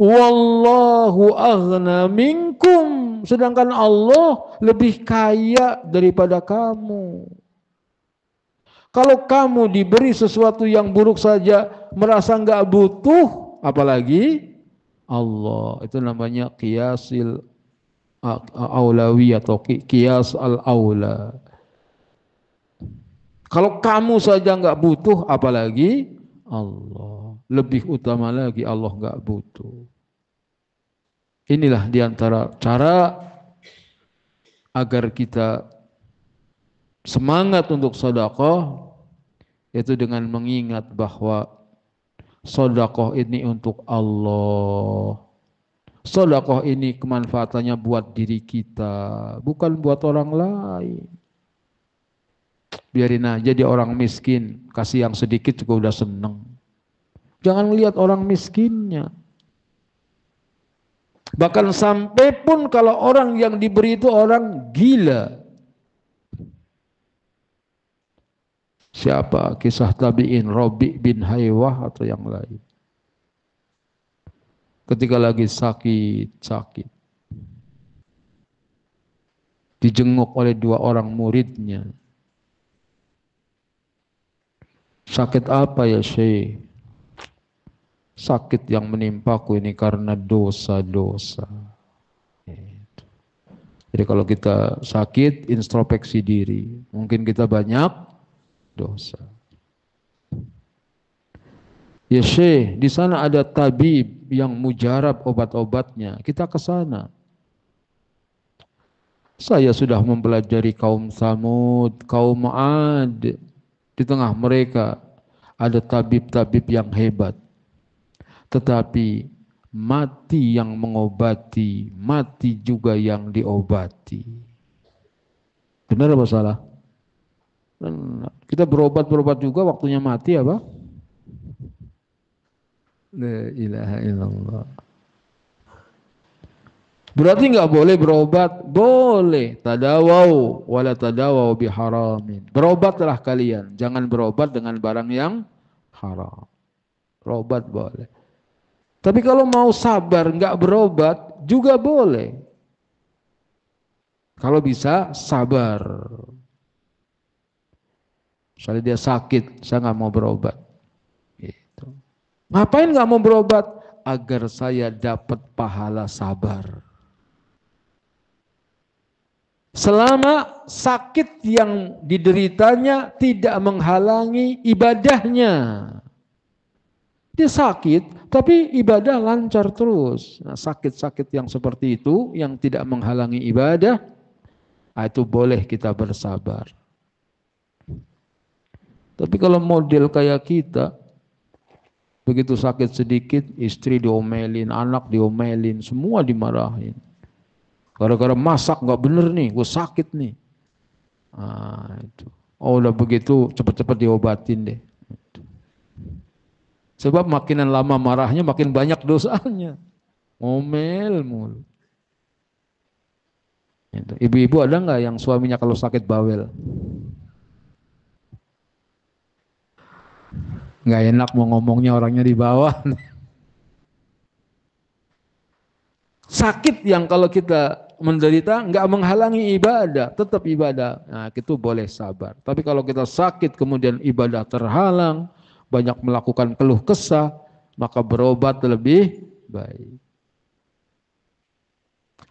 Wallahu aghna minkum, sedangkan Allah lebih kaya daripada kamu. Kalau kamu diberi sesuatu yang buruk saja merasa enggak butuh, apalagi Allah. Itu namanya qiyasil aulawi atau qiyas al-aula. Kalau kamu saja enggak butuh, apalagi Allah. Lebih utama lagi Allah enggak butuh. Inilah diantara cara agar kita semangat untuk sedekah, yaitu dengan mengingat bahwa sedekah ini untuk Allah. Sedekah ini kemanfaatannya buat diri kita, bukan buat orang lain. Biarin aja dia orang miskin, kasih yang sedikit juga udah seneng. Jangan lihat orang miskinnya. Bahkan sampai pun kalau orang yang diberi itu orang gila. Siapa? Kisah tabi'in Rabi' bin Haywah atau yang lain. Ketika lagi sakit, dijenguk oleh dua orang muridnya. Sakit apa ya Syekh? Sakit yang menimpaku ini karena dosa-dosa. Jadi kalau kita sakit, introspeksi diri. Mungkin kita banyak dosa. Ya Syekh, di sana ada tabib yang mujarab obat-obatnya. Kita ke sana. Saya sudah mempelajari kaum Samud, kaum Ad. Di tengah mereka ada tabib-tabib yang hebat. Tetapi mati yang mengobati, mati juga yang diobati. Benar apa salah? Kita berobat juga waktunya mati apa? La ilaha illallah. Berarti nggak boleh berobat? Boleh. Tadawau wala tadawau biharamin. Berobatlah kalian, jangan berobat dengan barang yang haram. Berobat boleh. Tapi kalau mau sabar nggak berobat juga boleh. Kalau bisa sabar. Misalnya dia sakit, saya nggak mau berobat. Gitu. Ngapain nggak mau berobat? agar saya dapat pahala sabar. Selama sakit yang dideritanya tidak menghalangi ibadahnya. Dia sakit, tapi ibadah lancar terus. Nah, sakit-sakit yang seperti itu, yang tidak menghalangi ibadah, itu boleh kita bersabar. Tapi kalau model kayak kita, begitu sakit sedikit, istri diomelin, anak diomelin, semua dimarahin. Gara-gara masak nggak bener nih, gue sakit nih. Itu. Oh udah begitu, cepat-cepat diobatin deh. Sebab makinan lama marahnya, makin banyak dosanya. Ngomel mulu. Ibu-ibu ada nggak yang suaminya kalau sakit bawel? Nggak enak mau ngomongnya, orangnya di bawah. Sakit yang kalau kita menderita nggak menghalangi ibadah, tetap ibadah. Nah, itu boleh sabar. Tapi kalau kita sakit kemudian ibadah terhalang, banyak melakukan keluh kesah, maka berobat lebih baik.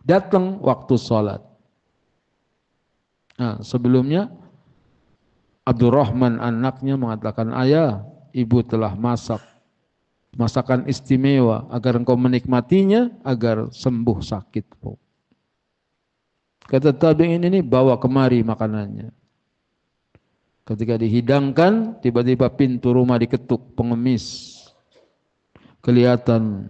Datang waktu sholat. Nah, sebelumnya Abdurrahman anaknya mengatakan, ayah, ibu telah masak masakan istimewa agar engkau menikmatinya, agar sembuh sakitmu. Kata tabi'in ini, bawa kemari makanannya. Ketika dihidangkan, tiba-tiba pintu rumah diketuk pengemis. Kelihatan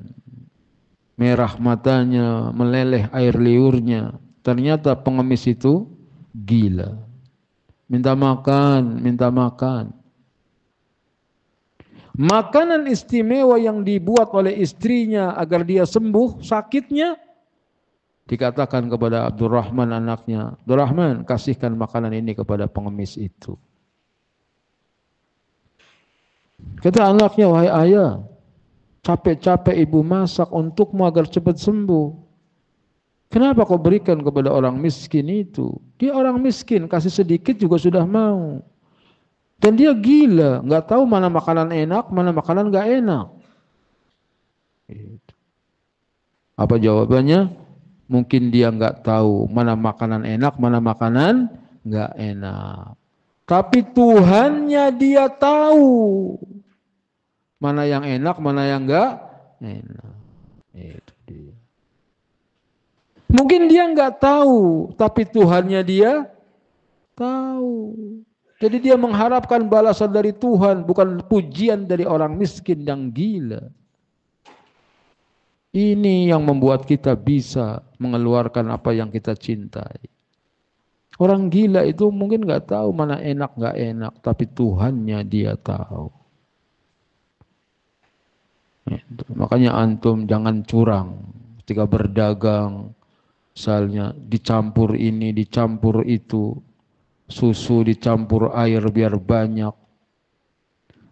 merah matanya, meleleh air liurnya. Ternyata pengemis itu gila. Minta makan, minta makan. Makanan istimewa yang dibuat oleh istrinya agar dia sembuh sakitnya, dikatakan kepada Abdurrahman anaknya, Abdurrahman, kasihkan makanan ini kepada pengemis itu. Kata anaknya, wahai ayah, capek-capek ibu masak untukmu agar cepat sembuh. Kenapa kau berikan kepada orang miskin itu? Dia orang miskin, kasih sedikit juga sudah mau. Dan dia gila, nggak tahu mana makanan enak, mana makanan nggak enak. Apa jawabannya? Mungkin dia nggak tahu mana makanan enak, mana makanan nggak enak. Tapi Tuhannya dia tahu mana yang enak, mana yang nggak enak. Itu dia. Mungkin dia nggak tahu, tapi Tuhannya dia tahu. Jadi dia mengharapkan balasan dari Tuhan, bukan pujian dari orang miskin yang gila. Ini yang membuat kita bisa mengeluarkan apa yang kita cintai. Orang gila itu mungkin nggak tahu mana enak nggak enak, tapi Tuhannya dia tahu. Makanya antum jangan curang ketika berdagang, misalnya dicampur ini, dicampur itu. Susu dicampur air biar banyak.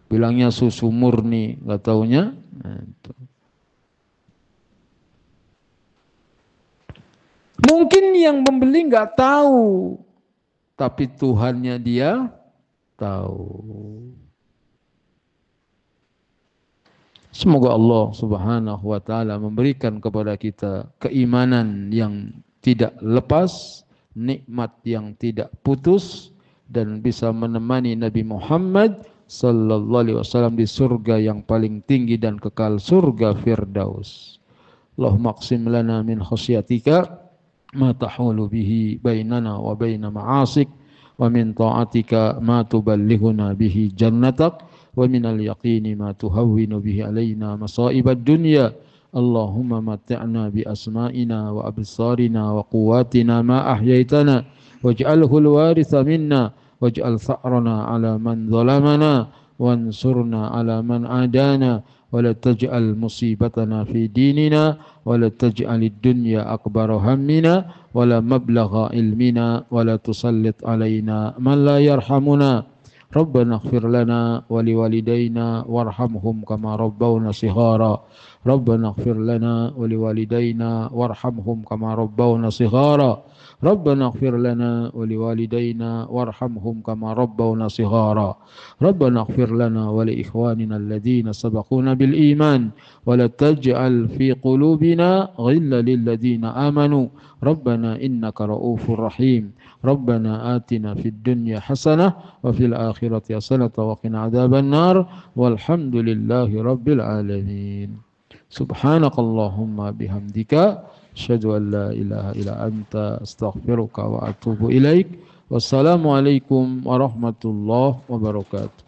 Bilangnya susu murni, nggak taunya. Mungkin yang membeli nggak tahu, tapi Tuhannya dia tahu. Semoga Allah Subhanahu wa taala memberikan kepada kita keimanan yang tidak lepas, nikmat yang tidak putus, dan bisa menemani Nabi Muhammad sallallahu alaihi wasallam di surga yang paling tinggi dan kekal, surga Firdaus. Allahumma aqsim lana min khasyatika ma tahulu bihi bainana wa baina ma'asik, wa min ta'atika ma tuballighuna bihi jannatak, wa min al-yaqini ma tuhawwinu bihi alaina masa'ibad dunya. Allahumma matti'na bi asma'ina wa absarina wa quwwatina ma ahyaytana waj'alhu al-waritha minna waj'al tha'rana ala man zalamana wansurna ala man adana wa la taj'al musibatana fi dinina wa la taj'alid dunya akbara hammina wa la mablagha ilmina wa la tusallit alaina man la yarhamuna. Rabbana ighfir lana wa liwalidayna warhamhum kama rabbawna shighara. ربنا اغفر لنا ولوالدينا وارحمهم كما ربونا صغارا ربنا اغفر لنا ولوالدينا وارحمهم كما ربونا صغارا ربنا اغفر لنا ولإخواننا الذين سبقونا بالإيمان ولا تجعل في قلوبنا غلا للذين آمنوا ربنا إنك رؤوف رحيم ربنا آتنا في الدنيا حسنة وفي الآخرة حسنة وقنا عذاب النار والحمد لله رب العالمين سبحانك اللهم بحمدك أشهد أن لا إله إلا أنت أستغفرك وأتوب إليك والسلام عليكم ورحمة الله وبركاته.